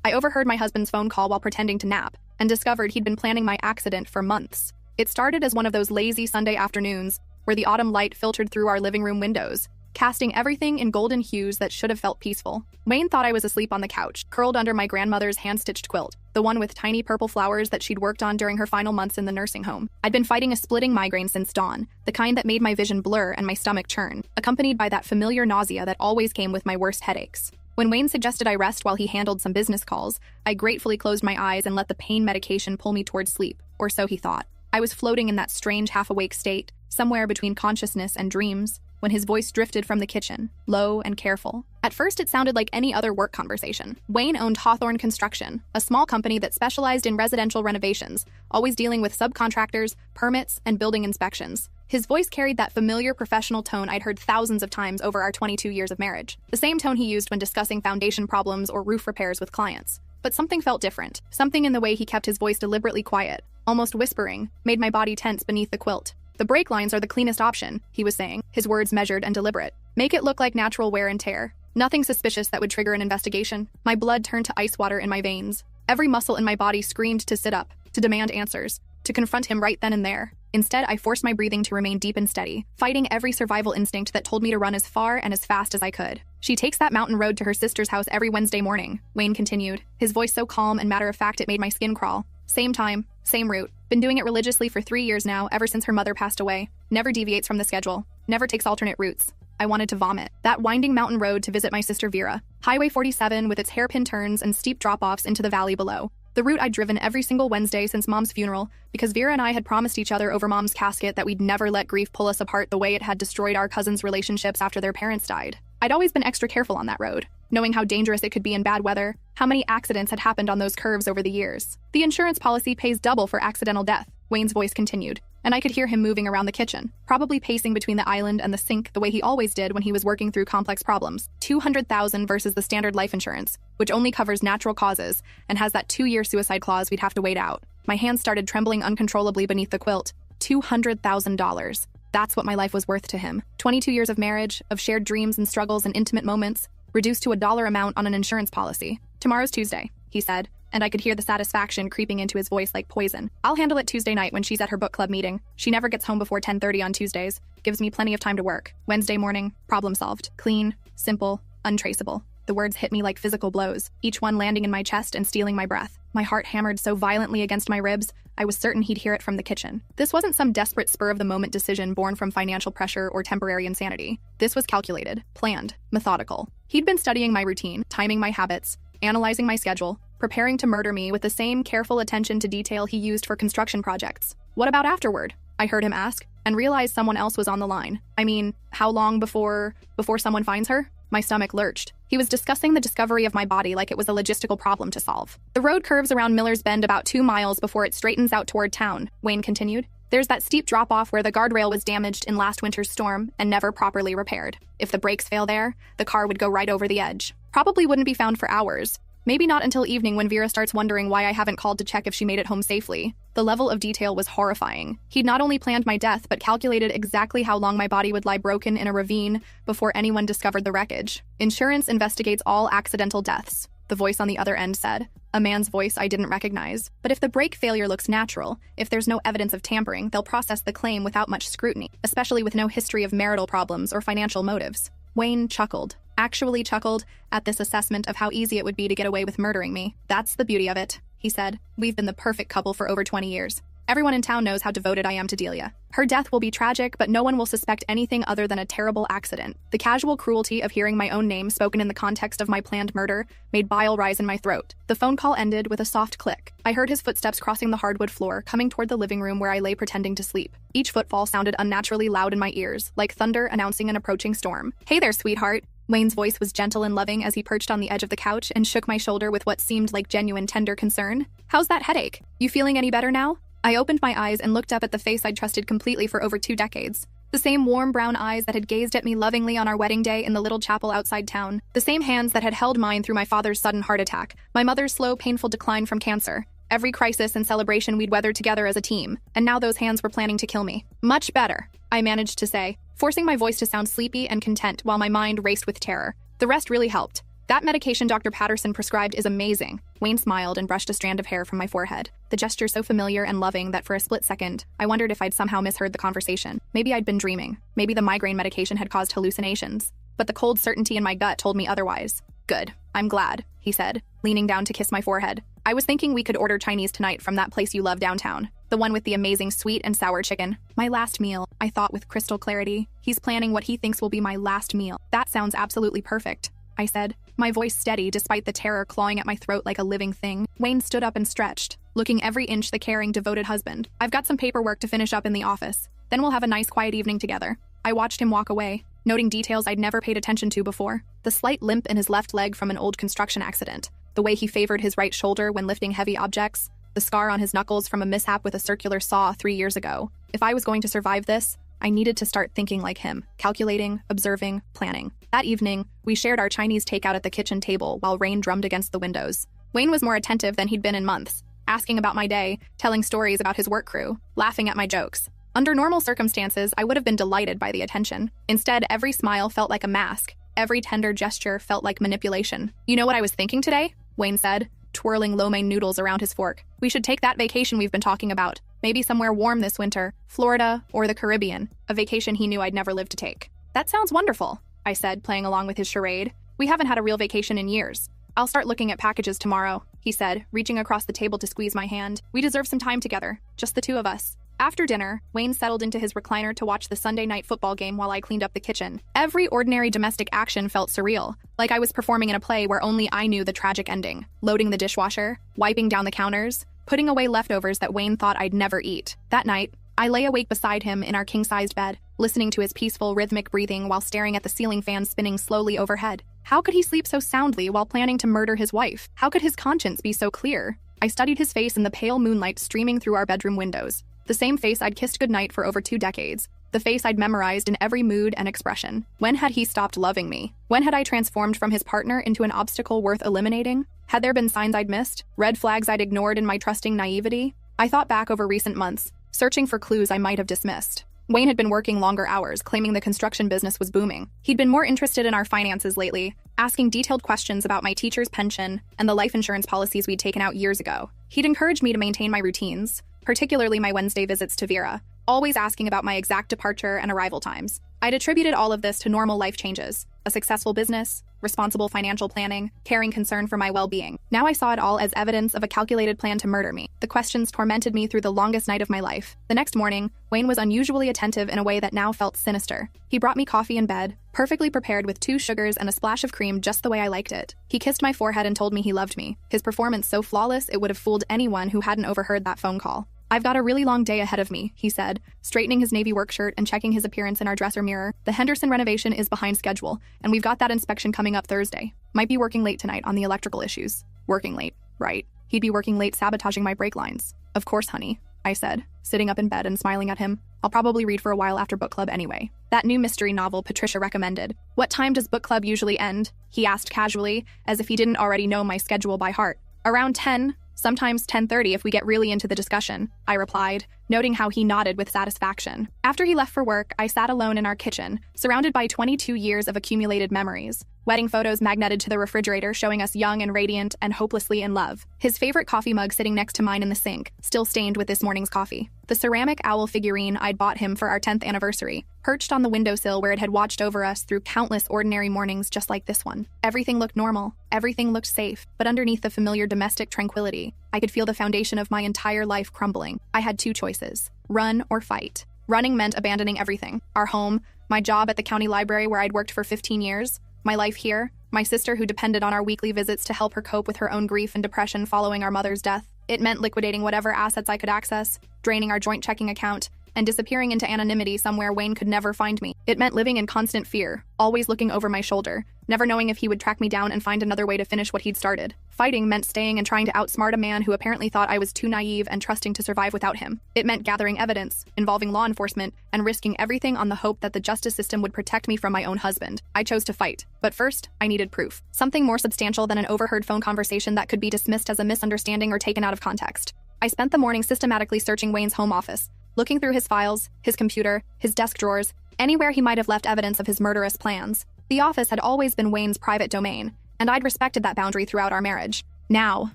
I overheard my husband's phone call while pretending to nap and discovered he'd been planning my accident for months. It started as one of those lazy Sunday afternoons where the autumn light filtered through our living room windows, casting everything in golden hues that should have felt peaceful. Wayne thought I was asleep on the couch, curled under my grandmother's hand-stitched quilt, the one with tiny purple flowers that she'd worked on during her final months in the nursing home. I'd been fighting a splitting migraine since dawn, the kind that made my vision blur and my stomach churn, accompanied by that familiar nausea that always came with my worst headaches. When Wayne suggested I rest while he handled some business calls, I gratefully closed my eyes and let the pain medication pull me towards sleep, or so he thought. I was floating in that strange half-awake state, somewhere between consciousness and dreams, when his voice drifted from the kitchen, low and careful. At first, it sounded like any other work conversation. Wayne owned Hawthorne Construction, a small company that specialized in residential renovations, always dealing with subcontractors, permits, and building inspections. His voice carried that familiar professional tone I'd heard thousands of times over our 22 years of marriage. The same tone he used when discussing foundation problems or roof repairs with clients. But something felt different. Something in the way he kept his voice deliberately quiet, almost whispering, made my body tense beneath the quilt. The brake lines are the cleanest option, he was saying, his words measured and deliberate. Make it look like natural wear and tear. Nothing suspicious that would trigger an investigation. My blood turned to ice water in my veins. Every muscle in my body screamed to sit up, to demand answers, to confront him right then and there. Instead, I forced my breathing to remain deep and steady, fighting every survival instinct that told me to run as far and as fast as I could. She takes that mountain road to her sister's house every Wednesday morning, Wayne continued, his voice so calm and matter-of-fact it made my skin crawl. Same time, same route. Been doing it religiously for 3 years now, ever since her mother passed away. Never deviates from the schedule. Never takes alternate routes. I wanted to vomit. That winding mountain road to visit my sister Vera. Highway 47 with its hairpin turns and steep drop-offs into the valley below. The route I'd driven every single Wednesday since Mom's funeral, because Vera and I had promised each other over Mom's casket that we'd never let grief pull us apart the way it had destroyed our cousins' relationships after their parents died. I'd always been extra careful on that road, knowing how dangerous it could be in bad weather, how many accidents had happened on those curves over the years. The insurance policy pays double for accidental death, Wayne's voice continued, and I could hear him moving around the kitchen, probably pacing between the island and the sink the way he always did when he was working through complex problems. $200,000 versus the standard life insurance, which only covers natural causes and has that 2-year suicide clause we'd have to wait out. My hands started trembling uncontrollably beneath the quilt. $200,000. That's what my life was worth to him. 22 years of marriage, of shared dreams and struggles and intimate moments, reduced to a dollar amount on an insurance policy. Tomorrow's Tuesday, he said, and I could hear the satisfaction creeping into his voice like poison. I'll handle it Tuesday night when she's at her book club meeting. She never gets home before 10:30 on Tuesdays. Gives me plenty of time to work. Wednesday morning, problem solved. Clean, simple, untraceable. The words hit me like physical blows, each one landing in my chest and stealing my breath. My heart hammered so violently against my ribs, I was certain he'd hear it from the kitchen. This wasn't some desperate spur-of-the-moment decision born from financial pressure or temporary insanity. This was calculated, planned, methodical. He'd been studying my routine, timing my habits, analyzing my schedule, preparing to murder me with the same careful attention to detail he used for construction projects. What about afterward? I heard him ask, and realized someone else was on the line. I mean, how long before someone finds her? My stomach lurched. He was discussing the discovery of my body like it was a logistical problem to solve. The road curves around Miller's Bend about 2 miles before it straightens out toward town, Wayne continued. There's that steep drop-off where the guardrail was damaged in last winter's storm and never properly repaired. If the brakes fail there, the car would go right over the edge. Probably wouldn't be found for hours. Maybe not until evening when Vera starts wondering why I haven't called to check if she made it home safely. The level of detail was horrifying. He'd not only planned my death, but calculated exactly how long my body would lie broken in a ravine before anyone discovered the wreckage. Insurance investigates all accidental deaths, the voice on the other end said. A man's voice I didn't recognize. But if the brake failure looks natural, if there's no evidence of tampering, they'll process the claim without much scrutiny, especially with no history of marital problems or financial motives. Wayne chuckled. Actually chuckled at this assessment of how easy it would be to get away with murdering me. That's the beauty of it, he said. We've been the perfect couple for over 20 years. Everyone in town knows how devoted I am to Delia. Her death will be tragic, but no one will suspect anything other than a terrible accident. The casual cruelty of hearing my own name spoken in the context of my planned murder made bile rise in my throat. The phone call ended with a soft click. I heard his footsteps crossing the hardwood floor, coming toward the living room where I lay pretending to sleep. Each footfall sounded unnaturally loud in my ears, like thunder announcing an approaching storm. Hey there, sweetheart. Wayne's voice was gentle and loving as he perched on the edge of the couch and shook my shoulder with what seemed like genuine tender concern. How's that headache? You feeling any better now? I opened my eyes and looked up at the face I'd trusted completely for over 2 decades. The same warm brown eyes that had gazed at me lovingly on our wedding day in the little chapel outside town. The same hands that had held mine through my father's sudden heart attack, my mother's slow, painful decline from cancer. Every crisis and celebration we'd weathered together as a team, and now those hands were planning to kill me. Much better, I managed to say, forcing my voice to sound sleepy and content while my mind raced with terror. The rest really helped. That medication Dr. Patterson prescribed is amazing. Wayne smiled and brushed a strand of hair from my forehead, the gesture so familiar and loving that for a split second, I wondered if I'd somehow misheard the conversation. Maybe I'd been dreaming. Maybe the migraine medication had caused hallucinations. But the cold certainty in my gut told me otherwise. Good. I'm glad, he said, leaning down to kiss my forehead. I was thinking we could order Chinese tonight from that place you love downtown. The one with the amazing sweet and sour chicken. My last meal, I thought with crystal clarity. He's planning what he thinks will be my last meal. That sounds absolutely perfect, I said, my voice steady despite the terror clawing at my throat like a living thing. Wayne stood up and stretched, looking every inch the caring, devoted husband. I've got some paperwork to finish up in the office. Then we'll have a nice quiet evening together. I watched him walk away, noting details I'd never paid attention to before. The slight limp in his left leg from an old construction accident, the way he favored his right shoulder when lifting heavy objects, the scar on his knuckles from a mishap with a circular saw 3 years ago. If I was going to survive this, I needed to start thinking like him, calculating, observing, planning. That evening, we shared our Chinese takeout at the kitchen table while rain drummed against the windows. Wayne was more attentive than he'd been in months, asking about my day, telling stories about his work crew, laughing at my jokes. Under normal circumstances, I would have been delighted by the attention. Instead, every smile felt like a mask. Every tender gesture felt like manipulation. You know what I was thinking today? Wayne said, twirling lo mein noodles around his fork. We should take that vacation we've been talking about. Maybe somewhere warm this winter, Florida or the Caribbean, a vacation he knew I'd never live to take. That sounds wonderful, I said, playing along with his charade. We haven't had a real vacation in years. I'll start looking at packages tomorrow, he said, reaching across the table to squeeze my hand. We deserve some time together, just the two of us. After dinner, Wayne settled into his recliner to watch the Sunday night football game while I cleaned up the kitchen. Every ordinary domestic action felt surreal, like I was performing in a play where only I knew the tragic ending. Loading the dishwasher, wiping down the counters, putting away leftovers that Wayne thought I'd never eat. That night, I lay awake beside him in our king-sized bed, listening to his peaceful, rhythmic breathing while staring at the ceiling fan spinning slowly overhead. How could he sleep so soundly while planning to murder his wife? How could his conscience be so clear? I studied his face in the pale moonlight streaming through our bedroom windows. The same face I'd kissed goodnight for over 2 decades. The face I'd memorized in every mood and expression. When had he stopped loving me? When had I transformed from his partner into an obstacle worth eliminating? Had there been signs I'd missed? Red flags I'd ignored in my trusting naivety? I thought back over recent months, searching for clues I might have dismissed. Wayne had been working longer hours, claiming the construction business was booming. He'd been more interested in our finances lately, asking detailed questions about my teacher's pension and the life insurance policies we'd taken out years ago. He'd encouraged me to maintain my routines, particularly my Wednesday visits to Vera, always asking about my exact departure and arrival times. I'd attributed all of this to normal life changes, a successful business, responsible financial planning, caring concern for my well-being. Now I saw it all as evidence of a calculated plan to murder me. The questions tormented me through the longest night of my life. The next morning, Wayne was unusually attentive in a way that now felt sinister. He brought me coffee in bed, perfectly prepared with 2 sugars and a splash of cream just the way I liked it. He kissed my forehead and told me he loved me, his performance so flawless it would have fooled anyone who hadn't overheard that phone call. I've got a really long day ahead of me, he said, straightening his navy work shirt and checking his appearance in our dresser mirror. The Henderson renovation is behind schedule, and we've got that inspection coming up Thursday. Might be working late tonight on the electrical issues. Working late, right. He'd be working late sabotaging my brake lines. Of course, honey, I said, sitting up in bed and smiling at him. I'll probably read for a while after book club anyway. That new mystery novel Patricia recommended. What time does book club usually end? He asked casually, as if he didn't already know my schedule by heart. Around 10. Sometimes 10:30 if we get really into the discussion, I replied, noting how he nodded with satisfaction. After he left for work, I sat alone in our kitchen, surrounded by 22 years of accumulated memories. Wedding photos magneted to the refrigerator showing us young and radiant and hopelessly in love. His favorite coffee mug sitting next to mine in the sink, still stained with this morning's coffee. The ceramic owl figurine I'd bought him for our 10th anniversary, perched on the windowsill where it had watched over us through countless ordinary mornings just like this one. Everything looked normal. Everything looked safe. But underneath the familiar domestic tranquility, I could feel the foundation of my entire life crumbling. I had 2 choices: run or fight. Running meant abandoning everything. Our home, my job at the county library where I'd worked for 15 years, my life here, my sister who depended on our weekly visits to help her cope with her own grief and depression following our mother's death. It meant liquidating whatever assets I could access, draining our joint checking account, and disappearing into anonymity somewhere Wayne could never find me. It meant living in constant fear, always looking over my shoulder, never knowing if he would track me down and find another way to finish what he'd started. Fighting meant staying and trying to outsmart a man who apparently thought I was too naive and trusting to survive without him. It meant gathering evidence, involving law enforcement, and risking everything on the hope that the justice system would protect me from my own husband. I chose to fight. But first, I needed proof. Something more substantial than an overheard phone conversation that could be dismissed as a misunderstanding or taken out of context. I spent the morning systematically searching Wayne's home office, looking through his files, his computer, his desk drawers, anywhere he might have left evidence of his murderous plans. The office had always been Wayne's private domain, and I'd respected that boundary throughout our marriage. Now,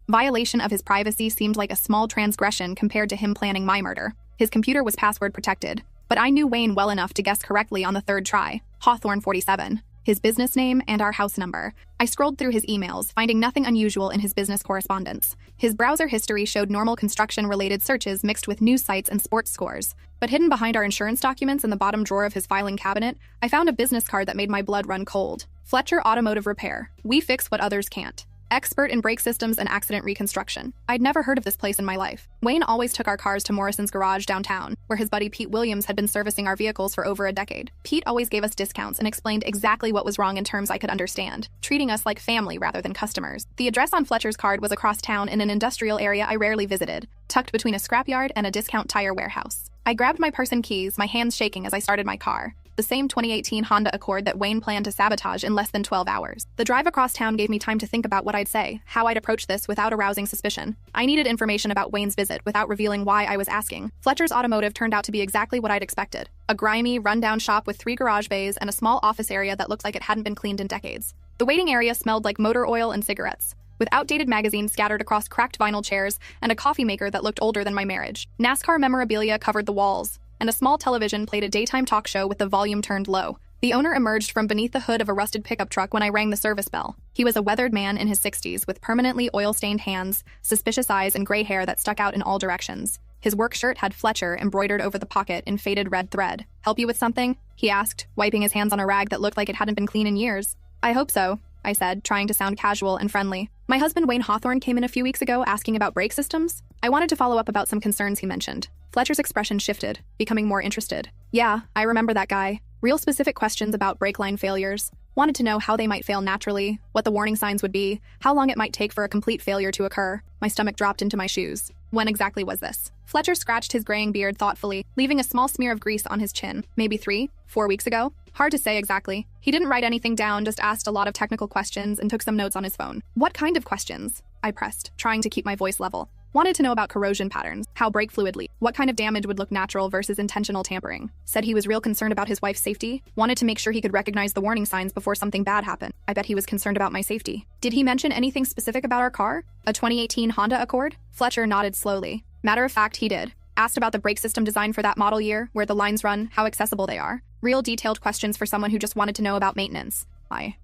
violation of his privacy seemed like a small transgression compared to him planning my murder. His computer was password protected, but I knew Wayne well enough to guess correctly on the third try, Hawthorne 47, his business name and our house number. I scrolled through his emails, finding nothing unusual in his business correspondence. His browser history showed normal construction-related searches mixed with news sites and sports scores. But hidden behind our insurance documents in the bottom drawer of his filing cabinet, I found a business card that made my blood run cold. Fletcher Automotive Repair. We fix what others can't. Expert in brake systems and accident reconstruction. I'd never heard of this place in my life. Wayne always took our cars to Morrison's garage downtown, where his buddy Pete Williams had been servicing our vehicles for over a decade. Pete always gave us discounts and explained exactly what was wrong in terms I could understand, treating us like family rather than customers. The address on Fletcher's card was across town in an industrial area I rarely visited, tucked between a scrapyard and a discount tire warehouse. I grabbed my purse and keys, my hands shaking as I started my car. The same 2018 Honda Accord that Wayne planned to sabotage in less than 12 hours. The drive across town gave me time to think about what I'd say, how I'd approach this without arousing suspicion. I needed information about Wayne's visit without revealing why I was asking. Fletcher's Automotive turned out to be exactly what I'd expected. A grimy, run-down shop with 3 garage bays and a small office area that looked like it hadn't been cleaned in decades. The waiting area smelled like motor oil and cigarettes, with outdated magazines scattered across cracked vinyl chairs and a coffee maker that looked older than my marriage. NASCAR memorabilia covered the walls, and a small television played a daytime talk show with the volume turned low. The owner emerged from beneath the hood of a rusted pickup truck when I rang the service bell. He was a weathered man in his 60s with permanently oil-stained hands, suspicious eyes, and gray hair that stuck out in all directions. His work shirt had Fletcher embroidered over the pocket in faded red thread. "Help you with something?" he asked, wiping his hands on a rag that looked like it hadn't been clean in years. "I hope so," I said, trying to sound casual and friendly. "My husband Wayne Hawthorne came in a few weeks ago asking about brake systems." I wanted to follow up about some concerns he mentioned. Fletcher's expression shifted, becoming more interested. "Yeah, I remember that guy. Real specific questions about brake line failures. Wanted to know how they might fail naturally, what the warning signs would be, how long it might take for a complete failure to occur." My stomach dropped into my shoes. When exactly was this? Fletcher scratched his graying beard thoughtfully, leaving a small smear of grease on his chin. Maybe 3, 4 weeks ago? Hard to say exactly. He didn't write anything down, just asked a lot of technical questions and took some notes on his phone. "What kind of questions?" I pressed, trying to keep my voice level. Wanted to know about corrosion patterns, how brake fluid leaked, what kind of damage would look natural versus intentional tampering. Said he was real concerned about his wife's safety, wanted to make sure he could recognize the warning signs before something bad happened. I bet he was concerned about my safety. Did he mention anything specific about our car? A 2018 Honda Accord? Fletcher nodded slowly. Matter of fact, he did. Asked about the brake system design for that model year, where the lines run, how accessible they are. Real detailed questions for someone who just wanted to know about maintenance.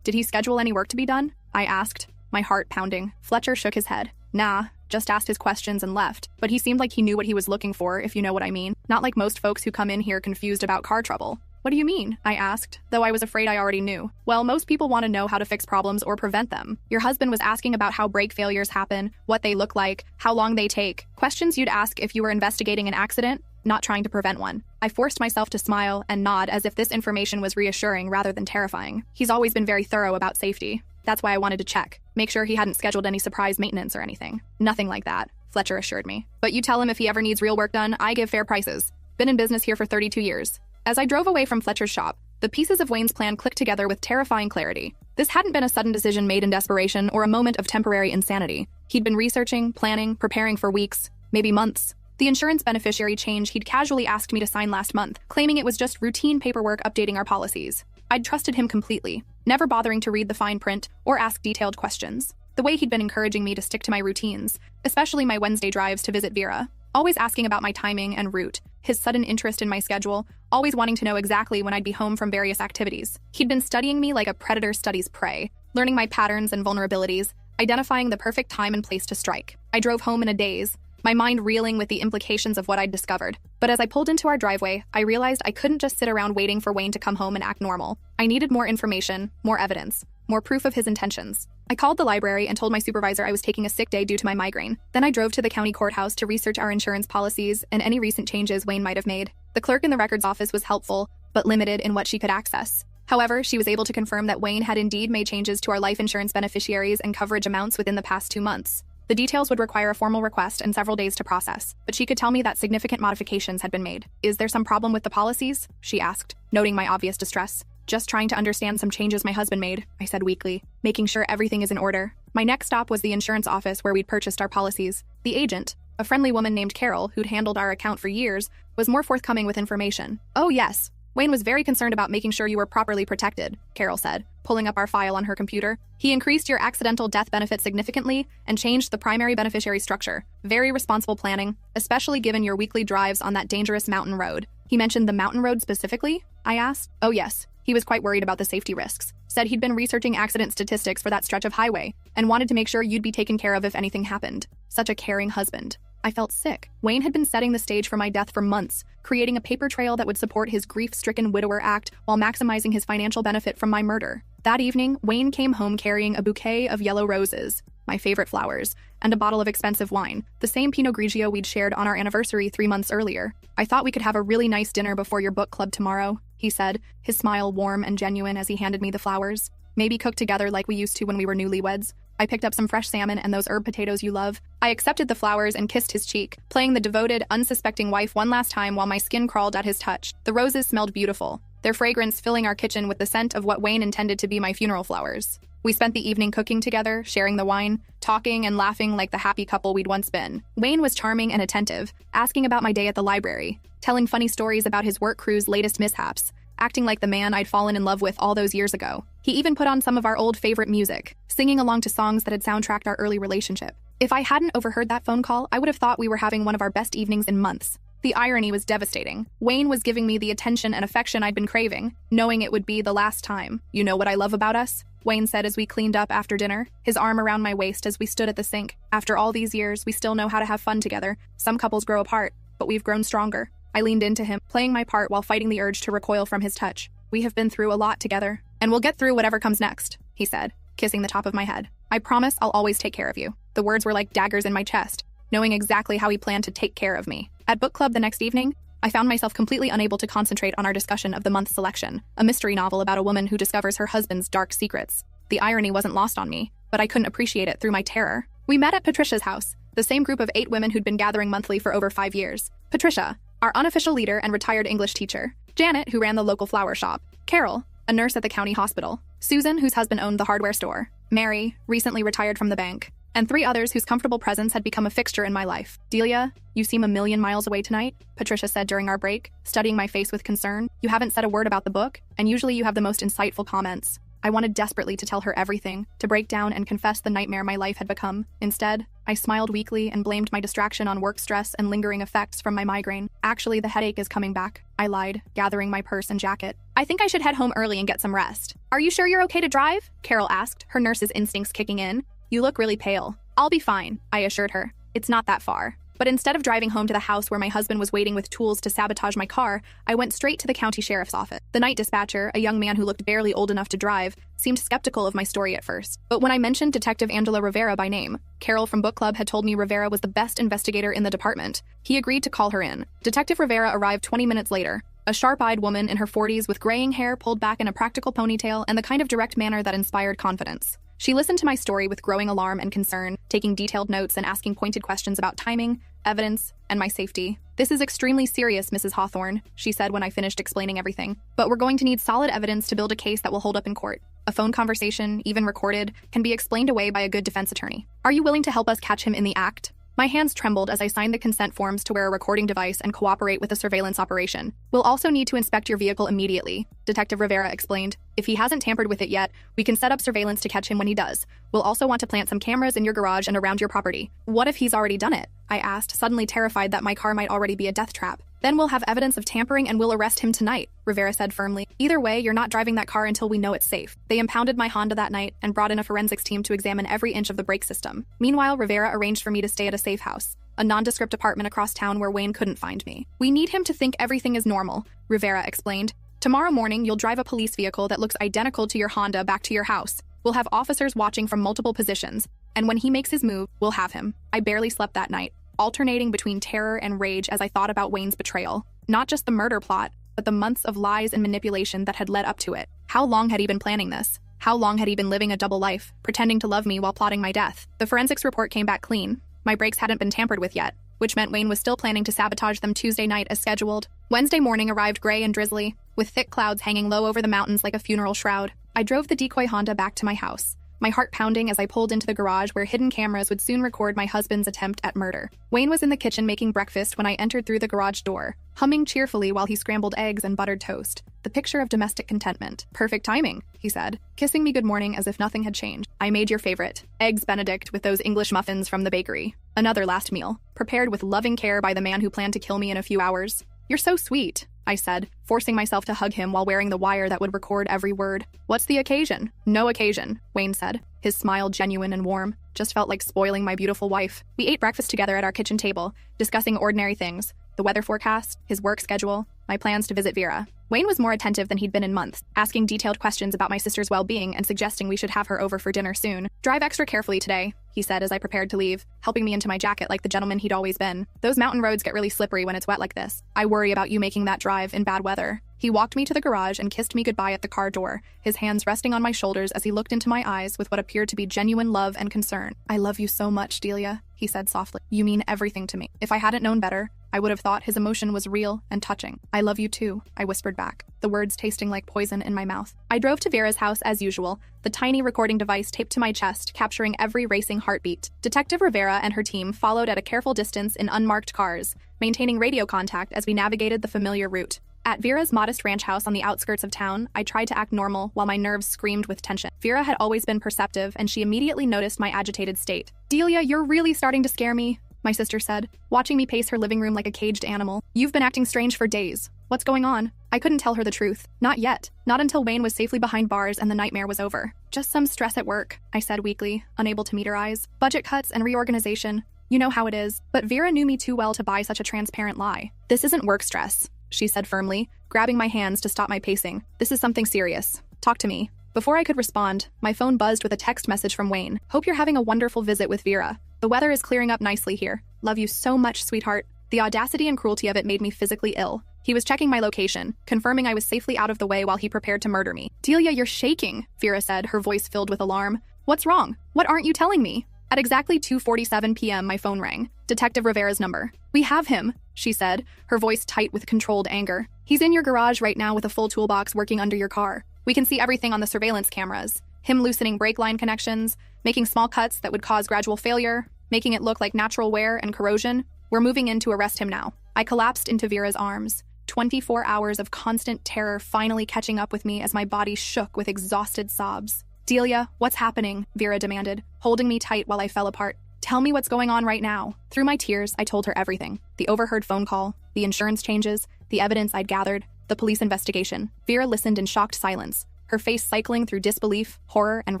Did he schedule any work to be done? I asked, my heart pounding. Fletcher shook his head. Nah, just asked his questions and left. But he seemed like he knew what he was looking for, if you know what I mean. Not like most folks who come in here confused about car trouble. "What do you mean?" I asked, though I was afraid I already knew. "Well, most people want to know how to fix problems or prevent them. Your husband was asking about how brake failures happen, what they look like, how long they take. Questions you'd ask if you were investigating an accident, not trying to prevent one." I forced myself to smile and nod as if this information was reassuring rather than terrifying. He's always been very thorough about safety. That's why I wanted to check, make sure he hadn't scheduled any surprise maintenance or anything. "Nothing like that," Fletcher assured me. "But you tell him if he ever needs real work done, I give fair prices. Been in business here for 32 years. As I drove away from Fletcher's shop, the pieces of Wayne's plan clicked together with terrifying clarity. This hadn't been a sudden decision made in desperation or a moment of temporary insanity. He'd been researching, planning, preparing for weeks, maybe months. The insurance beneficiary change he'd casually asked me to sign last month, claiming it was just routine paperwork updating our policies. I'd trusted him completely, never bothering to read the fine print or ask detailed questions. The way he'd been encouraging me to stick to my routines, especially my Wednesday drives to visit Vera, always asking about my timing and route, his sudden interest in my schedule, always wanting to know exactly when I'd be home from various activities. He'd been studying me like a predator studies prey, learning my patterns and vulnerabilities, identifying the perfect time and place to strike. I drove home in a daze, my mind reeling with the implications of what I'd discovered. But as I pulled into our driveway, I realized I couldn't just sit around waiting for Wayne to come home and act normal. I needed more information, more evidence, more proof of his intentions. I called the library and told my supervisor I was taking a sick day due to my migraine. Then I drove to the county courthouse to research our insurance policies and any recent changes Wayne might have made. The clerk in the records office was helpful, but limited in what she could access. However, she was able to confirm that Wayne had indeed made changes to our life insurance beneficiaries and coverage amounts within the past 2 months. The details would require a formal request and several days to process, but she could tell me that significant modifications had been made. "Is there some problem with the policies?" she asked, noting my obvious distress. "Just trying to understand some changes my husband made," I said weakly, making sure everything is in order. My next stop was the insurance office where we'd purchased our policies. The agent, a friendly woman named Carol, who'd handled our account for years, was more forthcoming with information. "Oh yes, Wayne was very concerned about making sure you were properly protected, Carol said, pulling up our file on her computer. He increased your accidental death benefit significantly and changed the primary beneficiary structure. Very responsible planning, especially given your weekly drives on that dangerous mountain road. He mentioned the mountain road specifically? I asked. Oh yes, he was quite worried about the safety risks. Said he'd been researching accident statistics for that stretch of highway and wanted to make sure you'd be taken care of if anything happened. Such a caring husband. I felt sick. Wayne had been setting the stage for my death for months, creating a paper trail that would support his grief-stricken widower act while maximizing his financial benefit from my murder. That evening, Wayne came home carrying a bouquet of yellow roses, my favorite flowers, and a bottle of expensive wine, the same Pinot Grigio we'd shared on our anniversary 3 months earlier. I thought we could have a really nice dinner before your book club tomorrow, he said, his smile warm and genuine as he handed me the flowers. Maybe cook together like we used to when we were newlyweds. I picked up some fresh salmon and those herb potatoes you love. I accepted the flowers and kissed his cheek, playing the devoted, unsuspecting wife one last time while my skin crawled at his touch. The roses smelled beautiful, their fragrance filling our kitchen with the scent of what Wayne intended to be my funeral flowers. We spent the evening cooking together, sharing the wine, talking and laughing like the happy couple we'd once been. Wayne was charming and attentive, asking about my day at the library, telling funny stories about his work crew's latest mishaps, acting like the man I'd fallen in love with all those years ago. He even put on some of our old favorite music, singing along to songs that had soundtracked our early relationship. If I hadn't overheard that phone call, I would have thought we were having one of our best evenings in months. The irony was devastating. Wayne was giving me the attention and affection I'd been craving, knowing it would be the last time. You know what I love about us? Wayne said as we cleaned up after dinner, his arm around my waist as we stood at the sink. After all these years, we still know how to have fun together. Some couples grow apart, but we've grown stronger. I leaned into him, playing my part while fighting the urge to recoil from his touch. We have been through a lot together, and we'll get through whatever comes next, he said, kissing the top of my head. I promise I'll always take care of you. The words were like daggers in my chest, knowing exactly how he planned to take care of me. At book club the next evening, I found myself completely unable to concentrate on our discussion of the month's selection, a mystery novel about a woman who discovers her husband's dark secrets. The irony wasn't lost on me, but I couldn't appreciate it through my terror. We met at Patricia's house, the same group of 8 women who'd been gathering monthly for over 5 years. Patricia, our unofficial leader and retired English teacher. Janet, who ran the local flower shop. Carol, a nurse at the county hospital. Susan, whose husband owned the hardware store. Mary, recently retired from the bank. And 3 others whose comfortable presence had become a fixture in my life. Delia, you seem a million miles away tonight, Patricia said during our break, studying my face with concern. You haven't said a word about the book, and usually you have the most insightful comments. I wanted desperately to tell her everything, to break down and confess the nightmare my life had become. Instead, I smiled weakly and blamed my distraction on work stress and lingering effects from my migraine. Actually, the headache is coming back, I lied, gathering my purse and jacket. I think I should head home early and get some rest. Are you sure you're okay to drive? Carol asked, her nurse's instincts kicking in. You look really pale. I'll be fine, I assured her. It's not that far. But instead of driving home to the house where my husband was waiting with tools to sabotage my car, I went straight to the county sheriff's office. The night dispatcher, a young man who looked barely old enough to drive, seemed skeptical of my story at first. But when I mentioned Detective Angela Rivera by name, Carol from book club had told me Rivera was the best investigator in the department. He agreed to call her in. Detective Rivera arrived 20 minutes later, a sharp-eyed woman in her 40s with graying hair pulled back in a practical ponytail and the kind of direct manner that inspired confidence. She listened to my story with growing alarm and concern, taking detailed notes and asking pointed questions about timing, evidence, and my safety. This is extremely serious, Mrs. Hawthorne, she said when I finished explaining everything. But we're going to need solid evidence to build a case that will hold up in court. A phone conversation, even recorded, can be explained away by a good defense attorney. Are you willing to help us catch him in the act? My hands trembled as I signed the consent forms to wear a recording device and cooperate with the surveillance operation. We'll also need to inspect your vehicle immediately, Detective Rivera explained. If he hasn't tampered with it yet, we can set up surveillance to catch him when he does. We'll also want to plant some cameras in your garage and around your property. What if he's already done it? I asked, suddenly terrified that my car might already be a death trap. Then we'll have evidence of tampering and we'll arrest him tonight, Rivera said firmly. Either way, you're not driving that car until we know it's safe. They impounded my Honda that night and brought in a forensics team to examine every inch of the brake system. Meanwhile, Rivera arranged for me to stay at a safe house, a nondescript apartment across town where Wayne couldn't find me. We need him to think everything is normal, Rivera explained. Tomorrow morning, you'll drive a police vehicle that looks identical to your Honda back to your house. We'll have officers watching from multiple positions, and when he makes his move, we'll have him. I barely slept that night, alternating between terror and rage as I thought about Wayne's betrayal. Not just the murder plot, but the months of lies and manipulation that had led up to it. How long had he been planning this? How long had he been living a double life, pretending to love me while plotting my death? The forensics report came back clean. My brakes hadn't been tampered with yet, which meant Wayne was still planning to sabotage them Tuesday night as scheduled. Wednesday morning arrived gray and drizzly, with thick clouds hanging low over the mountains like a funeral shroud. I drove the decoy Honda back to my house, my heart pounding as I pulled into the garage where hidden cameras would soon record my husband's attempt at murder. Wayne was in the kitchen making breakfast when I entered through the garage door, humming cheerfully while he scrambled eggs and buttered toast. The picture of domestic contentment. "Perfect timing," he said, kissing me good morning as if nothing had changed. "I made your favorite, Eggs Benedict with those English muffins from the bakery. Another last meal, prepared with loving care by the man who planned to kill me in a few hours." "You're so sweet," I said, forcing myself to hug him while wearing the wire that would record every word. "What's the occasion?" "No occasion," Wayne said, his smile genuine and warm. Just felt like spoiling my beautiful wife. We ate breakfast together at our kitchen table, discussing ordinary things, the weather forecast, his work schedule, my plans to visit Vera. Wayne was more attentive than he'd been in months, asking detailed questions about my sister's well-being and suggesting we should have her over for dinner soon. "Drive extra carefully today," he said as I prepared to leave, helping me into my jacket like the gentleman he'd always been. "Those mountain roads get really slippery when it's wet like this. I worry about you making that drive in bad weather." He walked me to the garage and kissed me goodbye at the car door, his hands resting on my shoulders as he looked into my eyes with what appeared to be genuine love and concern. "I love you so much, Delia," he said softly. "You mean everything to me." If I hadn't known better, I would have thought his emotion was real and touching. "I love you too," I whispered back, the words tasting like poison in my mouth. I drove to Vera's house as usual, the tiny recording device taped to my chest, capturing every racing heartbeat. Detective Rivera and her team followed at a careful distance in unmarked cars, maintaining radio contact as we navigated the familiar route. At Vera's modest ranch house on the outskirts of town, I tried to act normal while my nerves screamed with tension. Vera had always been perceptive, and she immediately noticed my agitated state. "Delia, you're really starting to scare me," my sister said, watching me pace her living room like a caged animal. "You've been acting strange for days. What's going on?" I couldn't tell her the truth. Not yet. Not until Wayne was safely behind bars and the nightmare was over. "Just some stress at work," I said weakly, unable to meet her eyes. "Budget cuts and reorganization. You know how it is." But Vera knew me too well to buy such a transparent lie. "This isn't work stress," she said firmly, grabbing my hands to stop my pacing. "This is something serious. Talk to me." Before I could respond, my phone buzzed with a text message from Wayne. "Hope you're having a wonderful visit with Vera. The weather is clearing up nicely here. Love you so much, sweetheart." The audacity and cruelty of it made me physically ill. He was checking my location, confirming I was safely out of the way while he prepared to murder me. "Delia, you're shaking," Vera said, her voice filled with alarm. "What's wrong? What aren't you telling me?" At exactly 2:47 p.m., my phone rang. Detective Rivera's number. "We have him," she said, her voice tight with controlled anger. "He's in your garage right now with a full toolbox working under your car. We can see everything on the surveillance cameras. Him loosening brake line connections, making small cuts that would cause gradual failure, making it look like natural wear and corrosion. We're moving in to arrest him now." I collapsed into Vera's arms. 24 hours of constant terror finally catching up with me as my body shook with exhausted sobs. "Delia, what's happening?" Vera demanded, holding me tight while I fell apart. "Tell me what's going on right now." Through my tears, I told her everything. The overheard phone call, the insurance changes, the evidence I'd gathered, the police investigation. Vera listened in shocked silence, her face cycling through disbelief, horror, and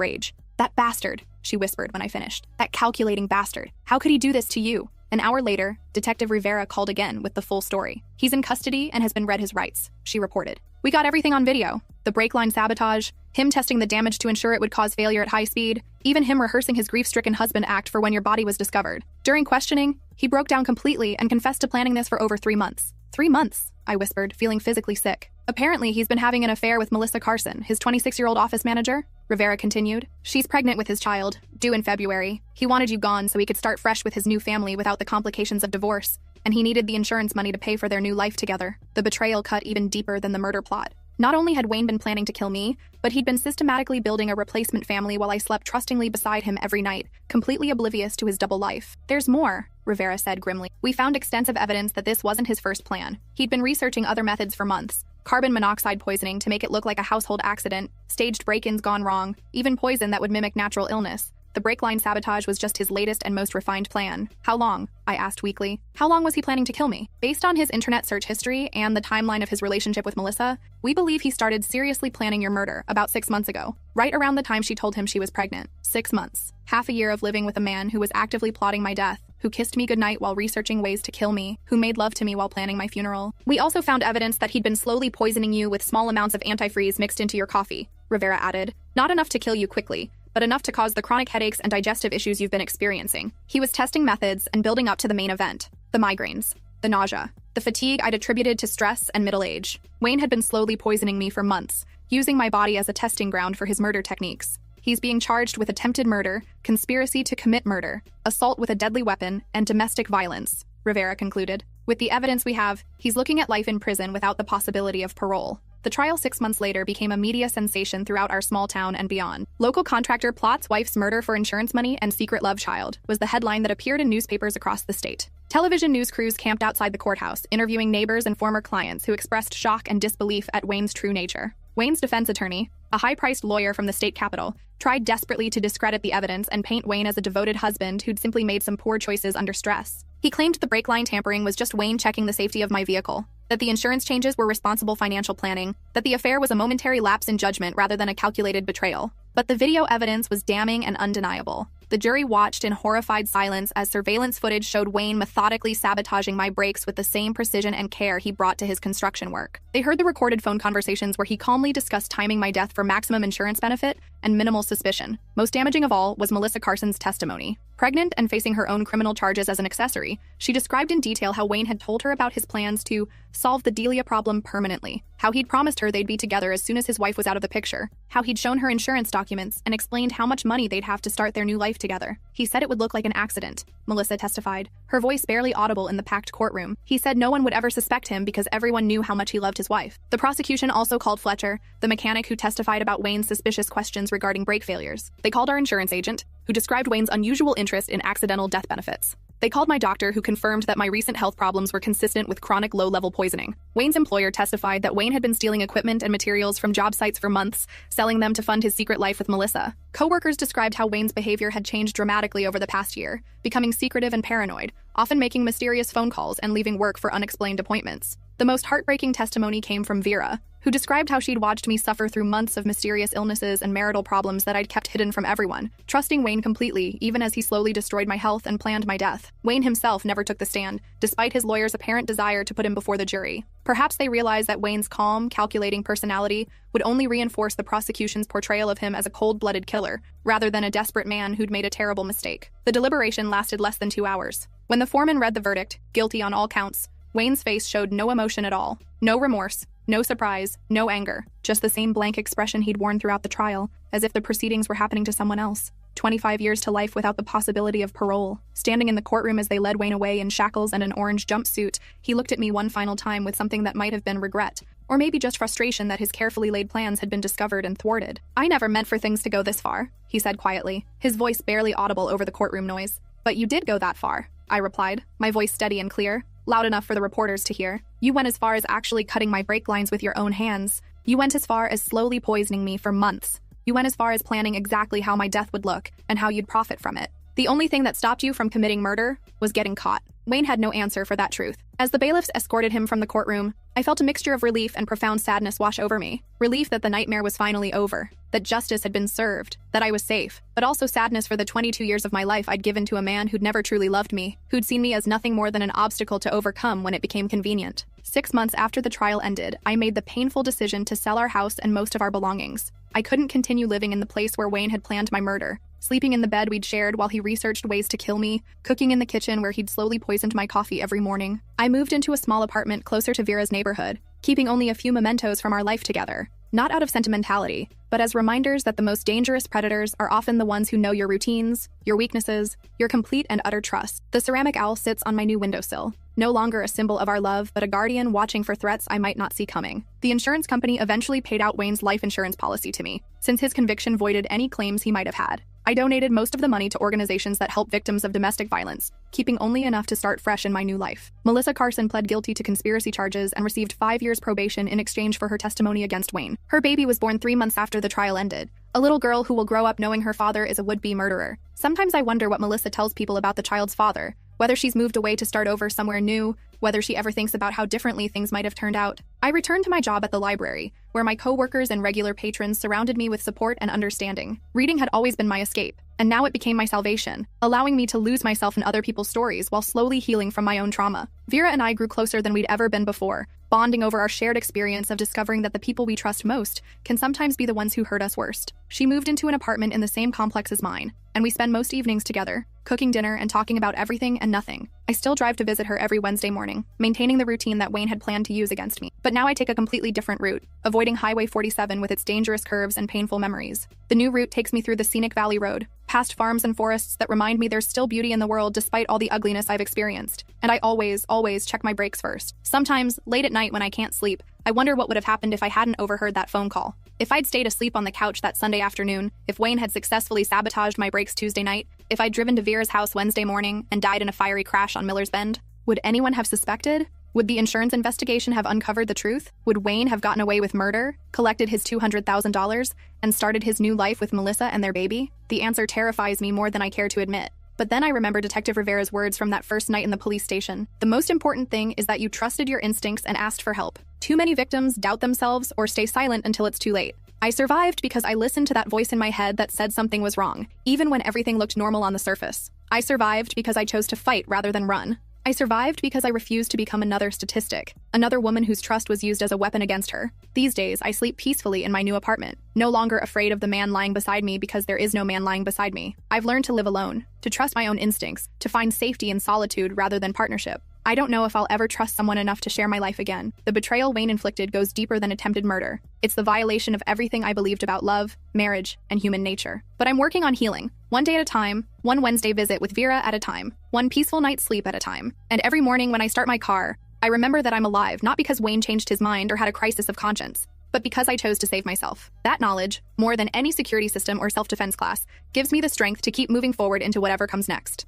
rage. "That bastard," she whispered when I finished. "That calculating bastard. How could he do this to you?" An hour later, Detective Rivera called again with the full story. "He's in custody and has been read his rights," she reported. "We got everything on video. The brake line sabotage, him testing the damage to ensure it would cause failure at high speed, even him rehearsing his grief-stricken husband act for when your body was discovered. During questioning, he broke down completely and confessed to planning this for over 3 months. 3 months, I whispered, feeling physically sick. "Apparently, he's been having an affair with Melissa Carson, his 26-year-old office manager," Rivera continued. "She's pregnant with his child, due in February. He wanted you gone so he could start fresh with his new family without the complications of divorce, and he needed the insurance money to pay for their new life together." The betrayal cut even deeper than the murder plot. Not only had Wayne been planning to kill me, but he'd been systematically building a replacement family while I slept trustingly beside him every night, completely oblivious to his double life. "There's more," Rivera said grimly. "We found extensive evidence that this wasn't his first plan. He'd been researching other methods for months. Carbon monoxide poisoning to make it look like a household accident, staged break-ins gone wrong, even poison that would mimic natural illness. The brake line sabotage was just his latest and most refined plan." "How long?" I asked weakly. "How long was he planning to kill me?" "Based on his internet search history and the timeline of his relationship with Melissa, we believe he started seriously planning your murder about 6 months ago, right around the time she told him she was pregnant. 6 months. Half a year of living with a man who was actively plotting my death, who kissed me goodnight while researching ways to kill me, who made love to me while planning my funeral. We also found evidence that he'd been slowly poisoning you with small amounts of antifreeze mixed into your coffee," Rivera added. "Not enough to kill you quickly, but enough to cause the chronic headaches and digestive issues you've been experiencing. He was testing methods and building up to the main event, the migraines, the nausea, the fatigue I'd attributed to stress and middle age. Wayne had been slowly poisoning me for months, using my body as a testing ground for his murder techniques. He's being charged with attempted murder, conspiracy to commit murder, assault with a deadly weapon, and domestic violence," Rivera concluded. "With the evidence we have, he's looking at life in prison without the possibility of parole." The trial 6 months later became a media sensation throughout our small town and beyond. Local contractor plots wife's murder for insurance money and secret love child was the headline that appeared in newspapers across the state. Television news crews camped outside the courthouse, interviewing neighbors and former clients who expressed shock and disbelief at Wayne's true nature. Wayne's defense attorney, a high-priced lawyer from the state capitol, tried desperately to discredit the evidence and paint Wayne as a devoted husband who'd simply made some poor choices under stress. He claimed the brake line tampering was just Wayne checking the safety of my vehicle, that the insurance changes were responsible financial planning, that the affair was a momentary lapse in judgment rather than a calculated betrayal. But the video evidence was damning and undeniable. The jury watched in horrified silence as surveillance footage showed Wayne methodically sabotaging my brakes with the same precision and care he brought to his construction work. They heard the recorded phone conversations where he calmly discussed timing my death for maximum insurance benefit and minimal suspicion. Most damaging of all was Melissa Carson's testimony. Pregnant and facing her own criminal charges as an accessory, she described in detail how Wayne had told her about his plans to solve the Delia problem permanently, how he'd promised her they'd be together as soon as his wife was out of the picture, how he'd shown her insurance documents and explained how much money they'd have to start their new life together. He said it would look like an accident, Melissa testified, her voice barely audible in the packed courtroom. He said no one would ever suspect him because everyone knew how much he loved his wife. The prosecution also called Fletcher, the mechanic who testified about Wayne's suspicious questions regarding brake failures. They called our insurance agent, who described Wayne's unusual interest in accidental death benefits. They called my doctor, who confirmed that my recent health problems were consistent with chronic low-level poisoning. Wayne's employer testified that Wayne had been stealing equipment and materials from job sites for months, selling them to fund his secret life with Melissa. Co-workers described how Wayne's behavior had changed dramatically over the past year, becoming secretive and paranoid, often making mysterious phone calls and leaving work for unexplained appointments. The most heartbreaking testimony came from Vera, who described how she'd watched me suffer through months of mysterious illnesses and marital problems that I'd kept hidden from everyone, trusting Wayne completely, even as he slowly destroyed my health and planned my death. Wayne himself never took the stand, despite his lawyer's apparent desire to put him before the jury. Perhaps they realized that Wayne's calm, calculating personality would only reinforce the prosecution's portrayal of him as a cold-blooded killer, rather than a desperate man who'd made a terrible mistake. The deliberation lasted less than 2 hours. When the foreman read the verdict, guilty on all counts, Wayne's face showed no emotion at all. No remorse, no surprise, no anger, just the same blank expression he'd worn throughout the trial, as if the proceedings were happening to someone else. 25 years to life without the possibility of parole. Standing in the courtroom as they led Wayne away in shackles and an orange jumpsuit, he looked at me one final time with something that might have been regret, or maybe just frustration that his carefully laid plans had been discovered and thwarted. "I never meant for things to go this far," he said quietly, his voice barely audible over the courtroom noise. "But you did go that far," I replied, my voice steady and clear, loud enough for the reporters to hear. "You went as far as actually cutting my brake lines with your own hands. You went as far as slowly poisoning me for months. You went as far as planning exactly how my death would look and how you'd profit from it. The only thing that stopped you from committing murder was getting caught." Wayne had no answer for that truth. As the bailiffs escorted him from the courtroom, I felt a mixture of relief and profound sadness wash over me. Relief that the nightmare was finally over, that justice had been served, that I was safe, but also sadness for the 22 years of my life I'd given to a man who'd never truly loved me, who'd seen me as nothing more than an obstacle to overcome when it became convenient. 6 months after the trial ended, I made the painful decision to sell our house and most of our belongings. I couldn't continue living in the place where Wayne had planned my murder, sleeping in the bed we'd shared while he researched ways to kill me, cooking in the kitchen where he'd slowly poisoned my coffee every morning. I moved into a small apartment closer to Vera's neighborhood, keeping only a few mementos from our life together. Not out of sentimentality, but as reminders that the most dangerous predators are often the ones who know your routines, your weaknesses, your complete and utter trust. The ceramic owl sits on my new windowsill, no longer a symbol of our love, but a guardian watching for threats I might not see coming. The insurance company eventually paid out Wayne's life insurance policy to me, since his conviction voided any claims he might have had. I donated most of the money to organizations that help victims of domestic violence, keeping only enough to start fresh in my new life. Melissa Carson pled guilty to conspiracy charges and received 5 years probation in exchange for her testimony against Wayne. Her baby was born 3 months after the trial ended, a little girl who will grow up knowing her father is a would-be murderer. Sometimes I wonder what Melissa tells people about the child's father, whether she's moved away to start over somewhere new, whether she ever thinks about how differently things might have turned out. I returned to my job at the library, where my co-workers and regular patrons surrounded me with support and understanding. Reading had always been my escape, and now it became my salvation, allowing me to lose myself in other people's stories while slowly healing from my own trauma. Vera and I grew closer than we'd ever been before, bonding over our shared experience of discovering that the people we trust most can sometimes be the ones who hurt us worst. She moved into an apartment in the same complex as mine, and we spend most evenings together, cooking dinner and talking about everything and nothing. I still drive to visit her every Wednesday morning, maintaining the routine that Wayne had planned to use against me. But now I take a completely different route, avoiding Highway 47 with its dangerous curves and painful memories. The new route takes me through the scenic Valley Road, past farms and forests that remind me there's still beauty in the world despite all the ugliness I've experienced. And I always check my brakes first. Sometimes, late at night when I can't sleep, I wonder what would have happened if I hadn't overheard that phone call. If I'd stayed asleep on the couch that Sunday afternoon, if Wayne had successfully sabotaged my brakes Tuesday night, if I'd driven to Vera's house Wednesday morning and died in a fiery crash on Miller's Bend, would anyone have suspected? Would the insurance investigation have uncovered the truth? Would Wayne have gotten away with murder, collected his $200,000, and started his new life with Melissa and their baby? The answer terrifies me more than I care to admit. But then I remember Detective Rivera's words from that first night in the police station. The most important thing is that you trusted your instincts and asked for help. Too many victims doubt themselves or stay silent until it's too late. I survived because I listened to that voice in my head that said something was wrong, even when everything looked normal on the surface. I survived because I chose to fight rather than run. I survived because I refused to become another statistic, another woman whose trust was used as a weapon against her. These days, I sleep peacefully in my new apartment, no longer afraid of the man lying beside me because there is no man lying beside me. I've learned to live alone, to trust my own instincts, to find safety in solitude rather than partnership. I don't know if I'll ever trust someone enough to share my life again. The betrayal Wayne inflicted goes deeper than attempted murder. It's the violation of everything I believed about love, marriage, and human nature. But I'm working on healing, one day at a time, one Wednesday visit with Vera at a time, one peaceful night's sleep at a time. And every morning when I start my car, I remember that I'm alive, not because Wayne changed his mind or had a crisis of conscience, but because I chose to save myself. That knowledge, more than any security system or self-defense class, gives me the strength to keep moving forward into whatever comes next.